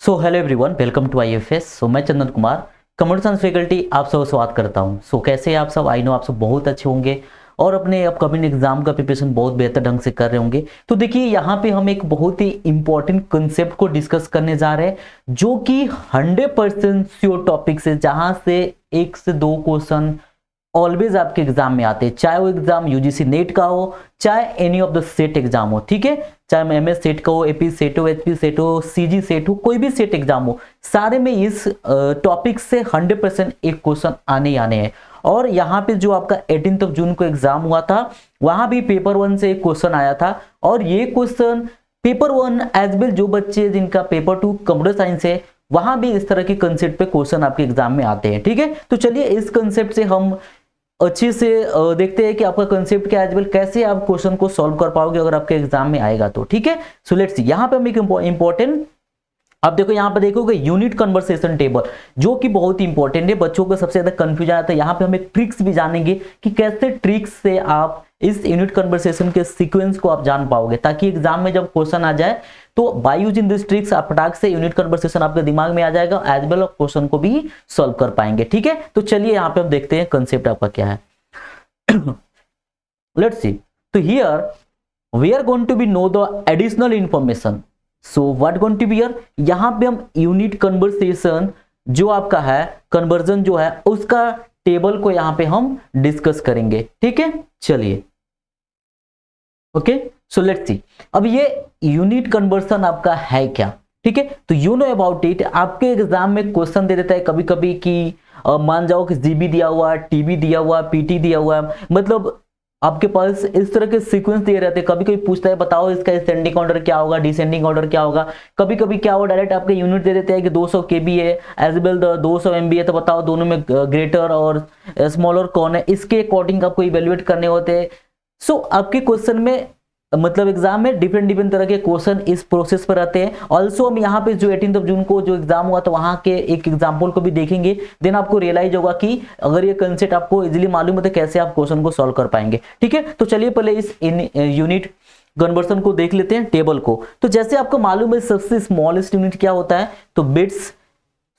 So hello everyone, welcome to IFS. So मैं Chandan Kumar, computer science faculty, आप सब स्वागत करता हूं। सो कैसे हैं आप सब? आई नो आप सब बहुत अच्छे होंगे और अपने अपकमिंग एग्जाम का प्रिपरेशन बहुत बेहतर ढंग से कर रहे होंगे। तो देखिए, यहाँ पे हम एक बहुत ही इंपॉर्टेंट कंसेप्ट को डिस्कस करने जा रहे हैं, जो कि 100% श्योर टॉपिक से, जहां से 1 से 2 क्वेश्चन ऑलवेज आपके एग्जाम में आते हैं, चाहे वो एग्जाम यूजीसी नेट का हो, चाहे any of the set exam हो। ठीक है, चाहे एमएस सेट का हो, एपी सेट हो, एचपी सेट हो, सीजी सेट हो, कोई भी सेट एग्जाम हो, सारे में इस टॉपिक से 100% एक क्वेश्चन आने ही आने हैं। और यहाँ पे जो आपका 18 जून को एग्जाम हुआ था, वहां भी पेपर 1 से एक क्वेश्चन आया था। और ये क्वेश्चन पेपर 1 एज वेल जो बच्चे जिनका पेपर 2 कंप्यूटर साइंस है, वहां भी इस तरह के कंसेप्ट पे क्वेश्चन आपके एग्जाम में आते हैं। ठीक है, तो चलिए इस कंसेप्ट से हम अच्छे से देखते हैं कि आपका कंसेप्ट क्या है, एज वेल कैसे आप क्वेश्चन को सॉल्व कर पाओगे अगर आपके एग्जाम में आएगा तो। ठीक है, सो लेट्स सी। यहाँ पे हम एक इंपॉर्टेंट, आप देखो यहाँ पे देखोगे यूनिट कन्वर्सेशन टेबल, जो कि बहुत ही इंपॉर्टेंट है, बच्चों को सबसे ज्यादा कंफ्यूजन आता है। यहाँ पे हम एक ट्रिक्स भी जानेंगे कि कैसे ट्रिक्स से आप इस यूनिट कन्वर्सेशन के सीक्वेंस को आप जान पाओगे, ताकि एग्जाम में जब क्वेश्चन आ जाए तो बाय यूजिंग दिस ट्रिक्स आप फटाक से यूनिट कन्वर्सेशन आपके दिमाग में आ जाएगा, एज वेल क्वेश्चन को भी सॉल्व कर पाएंगे। ठीक है, तो चलिए यहाँ पे हम देखते हैं कंसेप्ट आपका क्या है। Let's see. So here we are going to be know the additional information. So what going to be here? यहाँ पे हम यूनिट कन्वर्सेशन जो आपका है, कन्वर्जन जो है, उसका टेबल को यहाँ पे हम डिस्कस करेंगे। ठीक है, चलिए ओके। सो लेट्स सी, अब ये यूनिट कन्वर्सन आपका है क्या? ठीक है, तो यू नो अबाउट इट। आपके एग्जाम में क्वेश्चन दे देता है कभी कभी कि मान जाओ कि जीबी दिया हुआ, टीबी दिया हुआ, पीटी दिया हुआ, मतलब आपके पास इस तरह के सीक्वेंस दिए रहते हैं। कभी कभी पूछता है बताओ इसका असेंडिंग ऑर्डर क्या होगा, डिसेंडिंग ऑर्डर क्या होगा। कभी कभी क्या होगा, डायरेक्ट आपके यूनिट दे देते हैं कि 200 केबी है, एज वेल 200 एमबी है, तो बताओ दोनों में ग्रेटर और स्मॉलर कौन है, इसके अकॉर्डिंग आपको इवेल्युएट करने होते हैं। सो आपके क्वेश्चन में, मतलब एग्जाम में डिफरेंट तरह के क्वेश्चन इस प्रोसेस पर आते हैं। ऑल्सो हम यहाँ पे जो 18 जून को जो एग्जाम हुआ तो वहां के एक एग्जाम्पल को भी देखेंगे, देन आपको रियलाइज होगा कि अगर ये कंसेप्ट आपको इजीली मालूम है तो कैसे आप क्वेश्चन को सॉल्व कर पाएंगे। ठीक है, तो चलिए पहले इस यूनिट कन्वर्सन को देख लेते हैं, टेबल को। तो जैसे आपको मालूम है सबसे स्मॉलेस्ट यूनिट क्या होता है, तो बिट्स।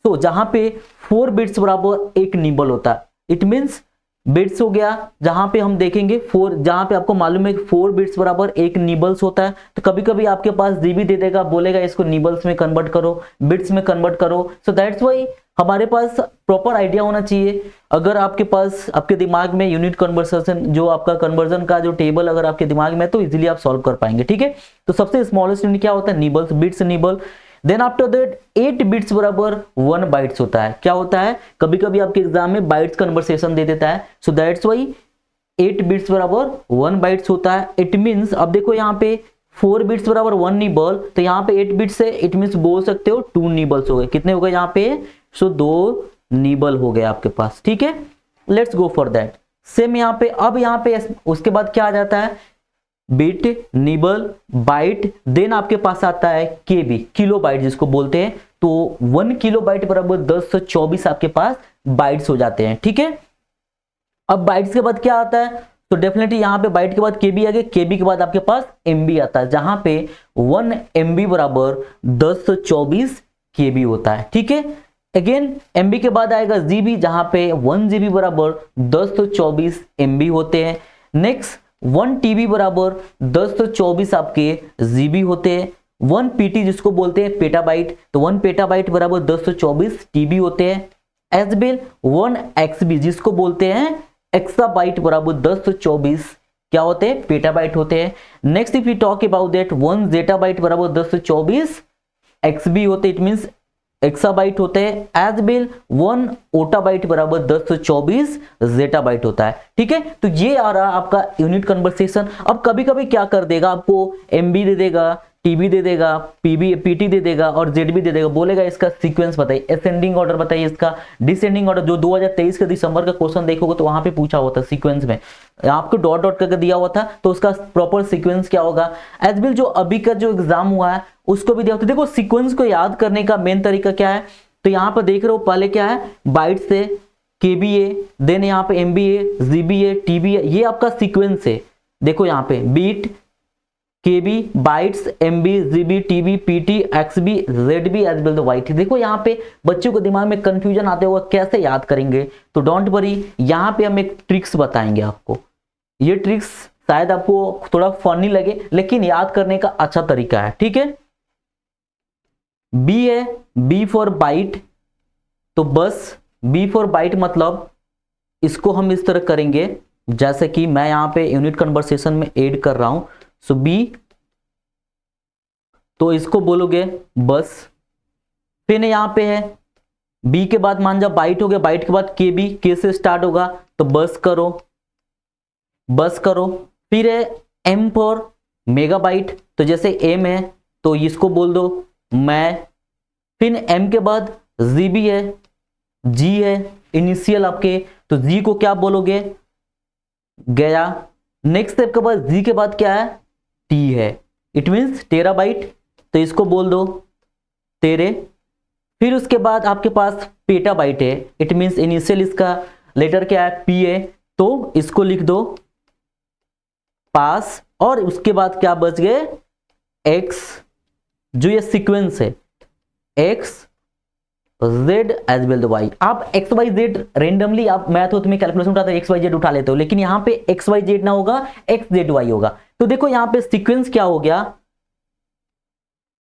तो जहां पे 4 बिट्स बराबर एक निबल होता है, इट मीन्स बिट्स हो गया। जहां पे हम देखेंगे 4, जहां पे आपको मालूम है 4 बिट्स बराबर एक निबल्स होता है। तो कभी कभी आपके पास जीबी दे देगा, बोलेगा इसको निबल्स में कन्वर्ट करो, बिट्स में कन्वर्ट करो। सो दैट्स वाई हमारे पास प्रॉपर आइडिया होना चाहिए। अगर आपके पास आपके दिमाग में यूनिट कन्वर्सेशन जो आपका कन्वर्जन का जो टेबल अगर आपके दिमाग में है तो इजीली आप सॉल्व कर पाएंगे। ठीक है, तो सबसे स्मॉलेस्ट यूनिट क्या होता है, nibbles, bits, nibble. Then after that 8 bits बराबर 1 बाइट्स होता है। क्या होता है, कभी कभी आपके एग्जाम में बाइट्स कन्वर्सेशन दे देता है, सो दैट्स वाई 8 बिट्स बराबर 1 बाइट्स होता है। इट मींस अब देखो यहाँ पे 4 बिट्स बराबर 1 निबल, तो यहाँ पे 8 बिट्स है, इट मींस बोल सकते हो 2 निबल्स हो गए। कितने हो गए यहाँ पे, सो 2 निबल हो गए आपके पास। ठीक है, let's go for that. Same यहाँ पे, अब यहाँ पे उसके बाद क्या आ जाता है, बिट, निबल, बाइट, देन आपके पास आता है केबी, किलो बाइट जिसको बोलते हैं। तो 1 किलो बाइट बराबर 1024 आपके पास बाइट्स हो जाते हैं। ठीक है, अब बाइट्स के बाद क्या आता है, तो डेफिनेटली यहाँ पे बाइट के बाद केबी आ गए, केबी के बाद आपके पास एमबी आता है, जहां पे 1 एमबी बराबर 1024 केबी होता है। ठीक है, अगेन एमबी के बाद आएगा जीबी, जहां पे 1 जीबी बराबर 1024 एमबी होते हैं। नेक्स्ट 1 टीबी बराबर 1024 आपके जीबी होते हैं। 1 पीटी जिसको बोलते हैं पेटाबाइट, तो 1 पेटाबाइट बराबर 1024 टीबी होते हैं। एज वेल 1 एक्सबी जिसको बोलते हैं एक्साबाइट बराबर 1024 क्या होते हैं, पेटाबाइट होते हैं। Next if you talk about that 1 zettabyte बराबर 1024 एक्सबी होते, इट मींस एक्साबाइट होते हैं। एज वेल 1 ओटाबाइट बराबर 1024 जेटाबाइट होता है। ठीक है, तो ये आ रहा आपका यूनिट कन्वर्सेशन। अब कभी कभी क्या कर देगा, आपको एमबी दे देगा, टीबी दे देगा, पीबी पीटी दे देगा और जेडबी दे देगा, बोलेगा इसका सीक्वेंस बताइए, असेंडिंग ऑर्डर बताइए, इसका डिसेंडिंग ऑर्डर। जो 2023 के दिसंबर का क्वेश्चन देखोगे तो वहां पे पूछा हुआ था सीक्वेंस में, आपको डॉट डॉट करके दिया हुआ था, तो उसका प्रॉपर सीक्वेंस क्या होगा। एज वेल जो अभी का जो एग्जाम हुआ है उसको भी दिया होता है। देखो सीक्वेंस को याद करने का मेन तरीका क्या है, तो यहाँ पर देख रहे हो पहले क्या है, बाइट से केबीए, देन यहाँ पे एमबीए, जीबीए, टीबीए, ये आपका सीक्वेंस है। देखो यहाँ पे bit, KB, bytes, MB, GB, TB, PT, XB, ZB as well the YT। देखो यहाँ पे बच्चों को दिमाग में कंफ्यूजन आते हुआ कैसे याद करेंगे, तो डोंट वरी, यहाँ पे हम एक ट्रिक्स बताएंगे आपको। ये ट्रिक्स शायद आपको थोड़ा फनी लगे लेकिन याद करने का अच्छा तरीका है, ठीक है। B है, B फॉर बाइट, तो बस B फॉर बाइट मतलब इसको हम इस तरह करेंगे जैसे कि मैं यहाँ पे यूनिट कन्वर्सेशन में ऐड कर रहा हूं। सो B, तो इसको बोलोगे बस। फिर यहां पे है B के बाद मान जा बाइट हो गया, बाइट के बाद KB, K से स्टार्ट होगा तो बस करो, बस करो। फिर है M फॉर मेगाबाइट, तो जैसे M है तो इसको बोल दो मैं। फिर M के बाद GB है, G है इनिशियल आपके, तो G को क्या बोलोगे, गया। नेक्स्ट स्टेप के बाद G के बाद क्या है, T है, इट मीन्स टेराबाइट, तो इसको बोल दो तेरे। फिर उसके बाद आपके पास पेटाबाइट है, इट मीन्स इनिशियल इसका लेटर क्या है, P है, तो इसको लिख दो पास। और उसके बाद क्या बच गए, X, जो ये सीक्वेंस है X Z as well the Y। आप XYZ रेंडमली आप मैथ हो तुम्हें कैलकुलेशन उठाते हो XYZ उठा लेते हो, लेकिन यहां पे XYZ ना होगा, XZY होगा। तो देखो यहां पे सीक्वेंस क्या हो गया,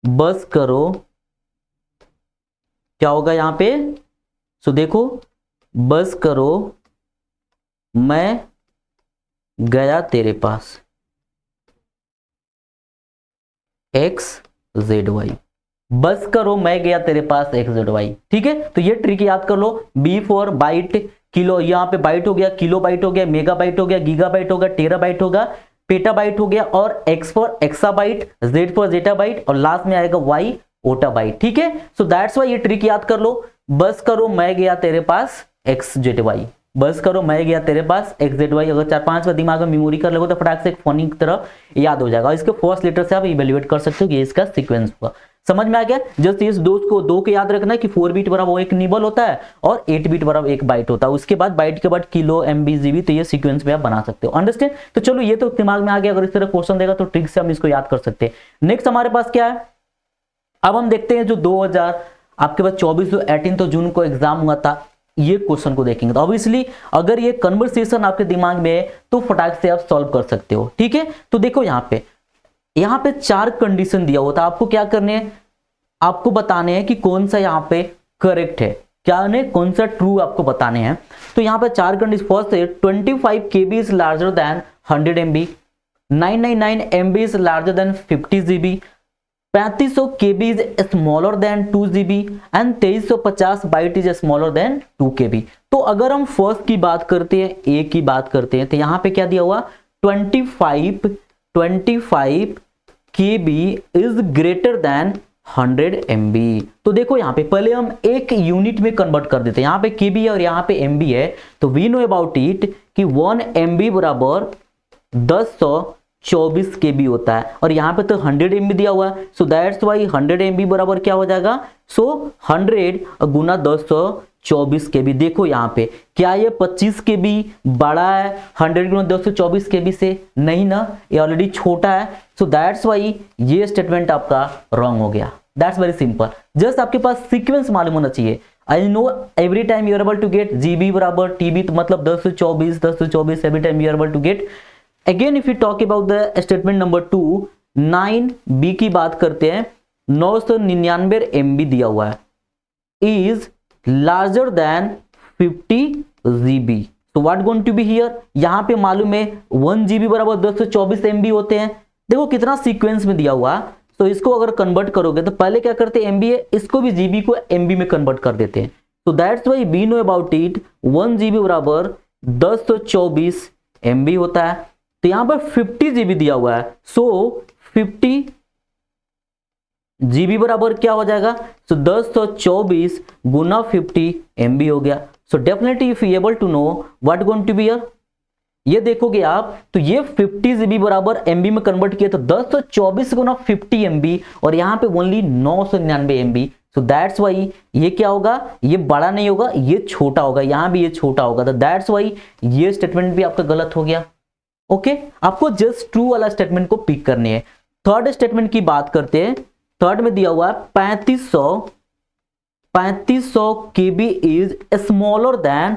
बस करो, क्या होगा यहां पे, सो देखो बस करो मैं गया तेरे पास, XZY, बस करो मैं गया तेरे पास XZY, ठीक है। तो ये ट्रिक याद कर लो। B फॉर बाइट, किलो, यहाँ पे बाइट हो गया, किलो बाइट हो गया, मेगा बाइट हो गया, गीगा बाइट हो गया, टेरा बाइट होगा, पेटा बाइट हो गया, और X for exa byte, Z for zetta byte, और लास्ट में आएगा Y ओटा बाइट, ठीक है। सो दैट्स वाई ये ट्रिक याद कर लो, बस करो मैं गया तेरे पास XZY, बस करो मैं गया तेरे पास XZY। अगर 4-5 का दिमाग में मेमोरी कर लोगे तो फटाक से एक फोनी की तरह याद हो जाएगा। इसके फर्स्ट लेटर से आप इवेल्युएट कर सकते हो कि ये इसका सीक्वेंस होगा। समझ में आ गया। जस्ट इस दो के याद रखना कि 4 बीट बराबर एक निबल होता है और 8 बीट बराबर एक बाइट होता है। उसके बाद बाइट के बाद किलो, MB, GB, तो ये सीक्वेंस में आप बना सकते हो। अंडरस्टैंड। तो चलो ये तो दिमाग में आ गया। अगर इस तरह क्वेश्चन देगा तो ट्रिक से हम इसको याद कर सकते हैं। नेक्स्ट हमारे पास क्या है, अब हम देखते हैं जो 2000 आपके पास 24 तो जून को एग्जाम हुआ था, ये क्वेश्चन को देखेंगे। तो ऑब्वियसली अगर ये कन्वर्सेशन आपके दिमाग में है तो फटाक से आप सॉल्व कर सकते हो, ठीक है। तो देखो यहाँ पे 4 कंडीशन दिया हुआ था, आपको क्या करने हैं, आपको बताने हैं कि कौन सा यहाँ पे करेक्ट है, क्या नहीं कौन सा ट्रू आपको बताने हैं। तो यहाँ पे 4 कंडीशन, फर्स्ट है 25 KB is larger than 100 MB, 999 MB is larger than 50 GB, 3500 KB is smaller than 2 GB and 2350 byte is smaller than 2 KB। तो अगर हम फर्स्ट की बात करते हैं, ए की बात करते हैं, तो यहाँ पे क्या दिया हुआ 25 KB is greater than 100 MB। तो देखो यहाँ पे पहले हम एक यूनिट में कन्वर्ट कर देते हैं। यहाँ पे KB है और यहाँ पे MB है, तो वी नो अबाउट इट कि 1 MB बराबर 1024 KB होता है, और यहाँ पे तो 100 MB दिया हुआ है। सो दैट्स वाई 100 MB बराबर क्या हो जाएगा, सो 100 गुना 1024 KB। देखो यहाँ पे क्या ये 25 KB बड़ा है 100 गुना 1024 KB से, नहीं ना, ये ऑलरेडी छोटा है। सो दैट्स वाई ये स्टेटमेंट आपका रॉन्ग हो गया। That's very simple. जस्ट आपके पास सीक्वेंस मालूम होना चाहिए। I know every time you are able to get GB बराबर TB, तो मतलब 1024 every time you are able to get. Again if you talk about the statement number 2, 9B की बात करते हैं, 999 MB दिया हुआ है, इज लार्जर देन 50 GB। तो what going to be here, यहां पे मालूम है 1 GB बराबर 224 MB होते हैं। देखो कितना सीक्वेंस में दिया हुआ, तो इसको अगर कन्वर्ट करोगे तो पहले क्या करते हैं, MB है, इसको भी GB को MB में कन्वर्ट कर देते हैं। तो that's why we know about it 1 GB बराबर 1024 MB होता है। तो यहां पर 50 GB दिया हुआ है, सो 50 GB बराबर क्या हो जाएगा, सो 1024 गुना 50 MB हो गया। So definitely if you able to know what going to be here, ये देखोगे आप तो ये 50 GB बराबर MB में कन्वर्ट किया तो 1024 गुना 50 MB, और यहाँ पे only 999 MB। So that's why ये क्या होगा, ये बड़ा नहीं होगा, ये छोटा होगा, यहाँ भी ये छोटा होगा। तो दैट्स वाई ये स्टेटमेंट भी आपका गलत हो गया। ओके आपको जस्ट ट्रू वाला स्टेटमेंट को पिक करनी है। थर्ड स्टेटमेंट की बात करते हैं। थर्ड में दिया हुआ है 3500 KB is smaller than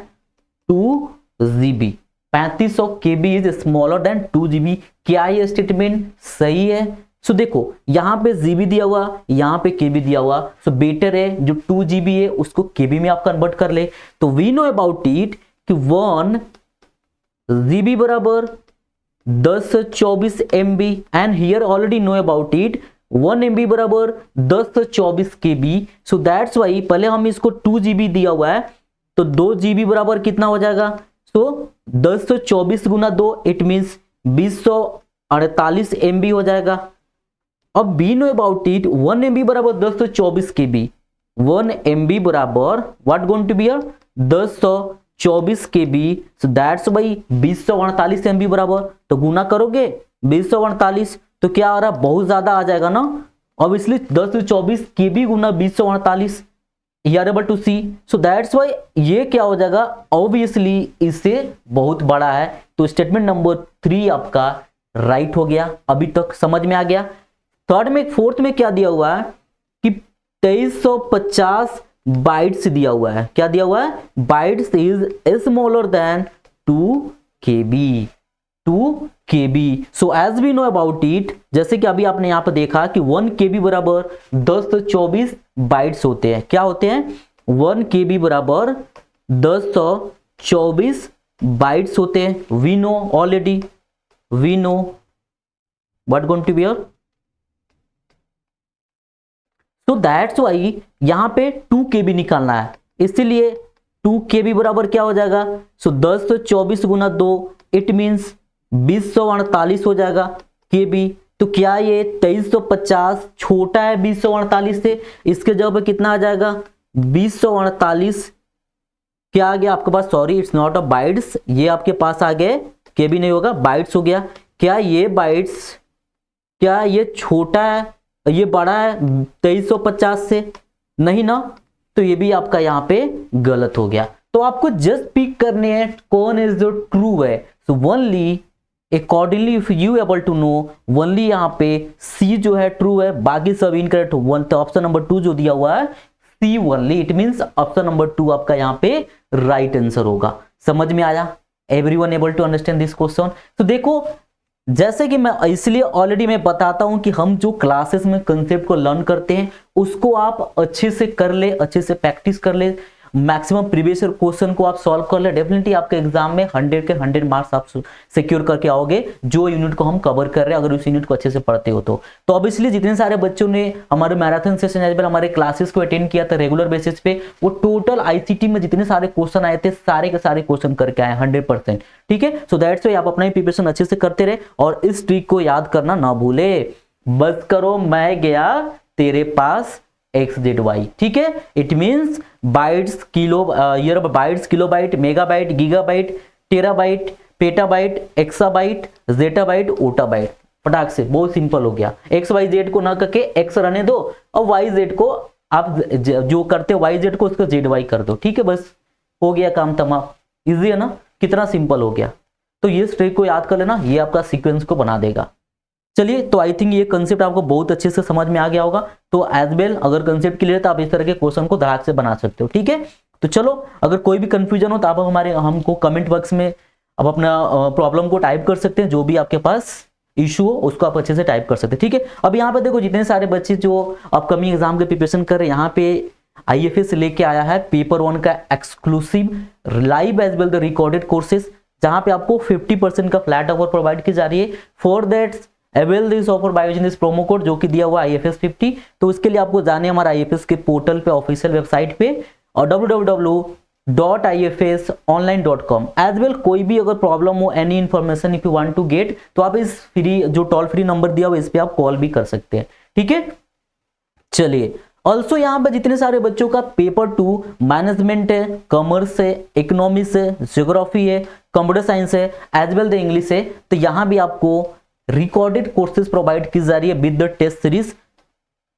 2 GB। 3500 KB is smaller than 2 GB। क्या ये स्टेटमेंट सही है? सो देखो यहां पे GB दिया हुआ, यहां पे KB दिया हुआ, सो बेटर है जो 2 GB है उसको KB में आप कन्वर्ट कर ले। तो वी नो अबाउट इट कि 1 GB बराबर 1024 MB and here already know about it 1 MB बराबर 1024 KB। सो दैट्स वाई पहले हम इसको 2 GB दिया हुआ है तो 2 GB बराबर कितना हो जाएगा? सो 1024 गुना 2 इट मीन्स 2048 MB हो जाएगा। अब we know about it 1 MB बराबर 1024 KB। 1 MB बराबर what going to be 1024 KB। So that's why 2048 MB बराबर, तो गुना करोगे 2048 तो क्या आ रहा? बहुत ज्यादा आ जाएगा ना। अब इसलिए 1024 KB Guna 2048 you are able to see, so that's why ये क्या हो जाएगा? ऑब्वियसली इससे बहुत बड़ा है। तो स्टेटमेंट नंबर 3 आपका राइट हो गया। अभी तक समझ में आ गया। थर्ड में फोर्थ में क्या दिया हुआ है कि 2350 बाइट्स दिया हुआ है। क्या दिया हुआ है? Bytes is smaller than 2 KB। So as we know about it, जैसे कि अभी आपने यहां पर देखा कि 1 KB बराबर 1024 बाइट्स होते हैं। क्या होते हैं? 1 KB बराबर 1024 बाइट्स होते हैं। We know already, we know what going to be here. तो दैट्स वाई यहां पे 2 KB निकालना है, इसीलिए 2 KB बराबर क्या हो जाएगा? सो 1024 गुना 2 इट मीन्स 2048 हो जाएगा KB। तो क्या ये 2350 छोटा है 2048 से? इसके जगह पे कितना आ जाएगा? 2048 क्या आ गया आपके पास? Sorry it's not a bytes, ये आपके पास आ गए KB नहीं होगा, बाइट्स हो गया। क्या ये बाइट्स, क्या ये छोटा है, ये बड़ा है 2350 से? नहीं ना, तो ये भी आपका यहाँ पे गलत हो गया। तो आपको जस्ट पिक करने हैं कौन इज जो ट्रू है। So only accordingly if you able to know only यहाँ पे सी जो है ट्रू है, बाकी सब इनकरेक्ट। वन तो ऑप्शन नंबर 2 जो दिया हुआ है C only, it means option number 2 आपका यहाँ पे राइट आंसर होगा। समझ में आया? Everyone able to understand this question? तो देखो जैसे कि मैं इसलिए ऑलरेडी मैं बताता हूं कि हम जो क्लासेस में कंसेप्ट को लर्न करते हैं उसको आप अच्छे से कर ले, अच्छे से प्रैक्टिस कर ले, मैक्सिमम प्रीवियस ईयर क्वेश्चन को आप सॉल्व कर ले। डेफिनेटली आपके एग्जाम में 100 के 100 मार्क्स आप सिक्योर करके आओगे जो यूनिट को हम कवर कर रहे हैं, अगर उस यूनिट को अच्छे से पढ़ते हो तो ऑब्वियसली जितने सारे बच्चों ने हमारे मैराथन सेशन एज वेल हमारे क्लासेस को अटेंड किया था रेगुलर बेसिस पे, वो टोटल आईसीटी में जितने सारे क्वेश्चन आए थे सारे के सारे क्वेश्चन करके आए 100%। ठीक है, सो दैट्स व्हाई आप अपना ही प्रिपरेशन अच्छे से करते रहे और इस ट्रिक को याद करना ना भूले। बस करो मैं गया तेरे पास XZY। ठीक है, it means bytes kilo year bytes kilobyte megabyte gigabyte terabyte petabyte exabyte zettabyte yottabyte. फटाक से, बहुत सिंपल हो गया। XYZ को ना करके X रहने दो और YZ को आप जो करते हो YZ को उसको ZY कर दो। ठीक है, बस हो गया काम तमाम। इजी है ना? कितना सिंपल हो गया। तो ये ट्रिक को याद कर लेना, ये आपका सीक्वेंस को बना देगा। चलिए, तो आई थिंक ये कंसेप्ट आपको बहुत अच्छे से समझ में आ गया होगा। तो एज वेल अगर कंसेप्ट क्लियर है तो आप इस तरह के क्वेश्चन को धड़ाक से बना सकते हो। ठीक है, तो चलो अगर कोई भी कंफ्यूजन हो तो आप हमको कमेंट बॉक्स में आप अपना प्रॉब्लम को टाइप कर सकते हैं, जो भी आपके पास इशू हो उसको आप अच्छे से टाइप कर सकते हैं। ठीक है, अब यहाँ पे देखो जितने सारे बच्चे जो अपकमिंग एग्जाम के प्रिपरेशन कर रहे हैं, यहाँ पे IFS लेके आया है पेपर 1 का exclusive live as well the recorded courses, जहां पे आपको 50% का फ्लैट ऑफर प्रोवाइड की जा रही है। For that avail this offer by using this promo code जो कि दिया हुआ IFS 50। तो उसके लिए आपको जाने हमारा IFS के पोर्टल पे ऑफिशियल वेबसाइट पे और www.ifsonline.com। एज वेल कोई भी अगर प्रॉब्लम हो, any information if you want to get, तो आप इस फ्री जो टोल फ्री नंबर दिया हुआ इस पे आप कॉल भी कर सकते हैं। ठीक है, चलिए ऑल्सो यहाँ पे जितने सारे बच्चों का पेपर 2 मैनेजमेंट है, कॉमर्स है, इकोनॉमिक्स है, ज्योग्राफी है, कंप्यूटर साइंस है, एज वेल द इंग्लिश है, तो यहाँ भी आपको रिकॉर्डेड कोर्सेज प्रोवाइड की जा रही है with the test series.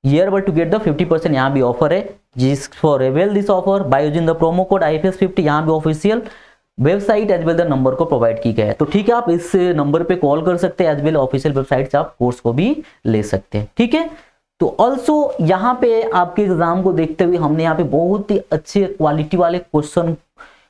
You are able to get the 50% यहाँ भी ऑफर है, जिस for avail this offer by using the promo code IFS 50। यहाँ भी official website as well the number को प्रोवाइड की गया है। तो ठीक है, आप इस नंबर पे कॉल कर सकते हैं, एज वेल ऑफिशियल वेबसाइट से आप कोर्स को भी ले सकते हैं। ठीक है, तो ऑल्सो यहाँ पे आपके एग्जाम को देखते हुए हमने यहाँ पे बहुत ही अच्छे क्वालिटी वाले क्वेश्चन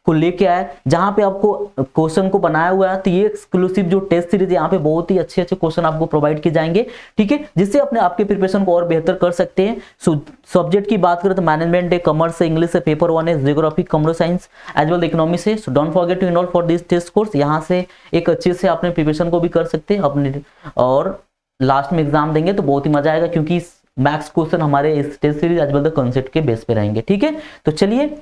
को लेके आए, जहां पे आपको क्वेश्चन को बनाया हुआ है। तो ये एक्सक्लूसिव जो टेस्ट सीरीज है, यहाँ पे बहुत ही अच्छे अच्छे क्वेश्चन आपको प्रोवाइड किए जाएंगे। ठीक है, जिससे अपने आपके प्रिपरेशन को और बेहतर कर सकते हैं। सो सब्जेक्ट की बात करें तो मैनेजमेंट है, कॉमर्स है, इंग्लिश है, पेपर 1 है, geography, computer science as well economics है। So don't forget to enrol for this test course. यहाँ से एक अच्छे से अपने प्रिपरेशन को भी कर सकते हैं अपने, और लास्ट में एग्जाम देंगे तो बहुत ही मजा आएगा, क्योंकि मैक्स क्वेश्चन हमारे इस test series as well the concept के बेस पे रहेंगे। ठीक है, तो चलिए,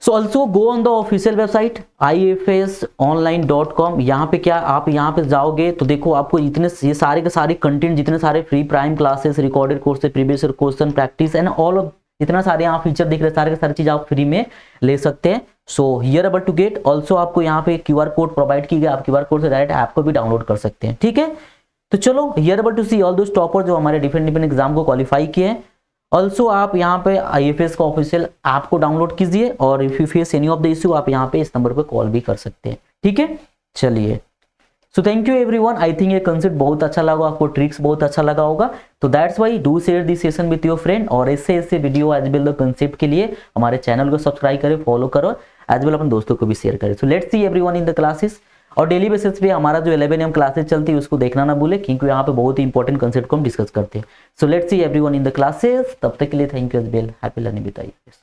so also go on the official website ifsonline.com। यहाँ पे क्या आप यहाँ पे जाओगे तो देखो आपको इतने ये सारे के सारे कंटेंट, जितने सारे free prime classes, recorded courses, previous question practice and all of जितना सारे यहाँ फीचर दिख रहे हैं, सारे के सारी चीज आप फ्री में ले सकते हैं। So here able to get, also आपको यहाँ पे QR कोड प्रोवाइड की गया, आप QR कोड से डायरेक्ट ऐप को भी डाउनलोड कर सकते हैं। ठीक है, तो चलो, here able to see all those topper जो हमारे डिफरेंट एग्जाम को क्वालिफाई किए हैं। ऑल्सो आप यहाँ पे IFS का ऑफिशियल ऐप को डाउनलोड कीजिए, और if you face any of the issue आप यहाँ पे इस नंबर पे कॉल भी कर सकते हैं। ठीक है, चलिए, so thank you everyone. I think ये कंसेप्ट बहुत अच्छा लगा आपको, ट्रिक्स बहुत अच्छा लगा होगा। तो that's why do share this session with your friend, और ऐसे video as well the concept के लिए हमारे चैनल को सब्सक्राइब करें, फॉलो करो, एज वेल अपने दोस्तों को भी शेयर करें। सो let's see everyone in the classes, और डेली बेसिस पे हमारा जो 11 AM क्लासेस चलती है उसको देखना ना भूले, क्योंकि यहाँ पे बहुत ही इंपॉर्टेंट कंसेप्ट को हम डिस्कस करते हैं। So let's see everyone in the classes, तब तक के लिए thank you as well, happy learning with IFS।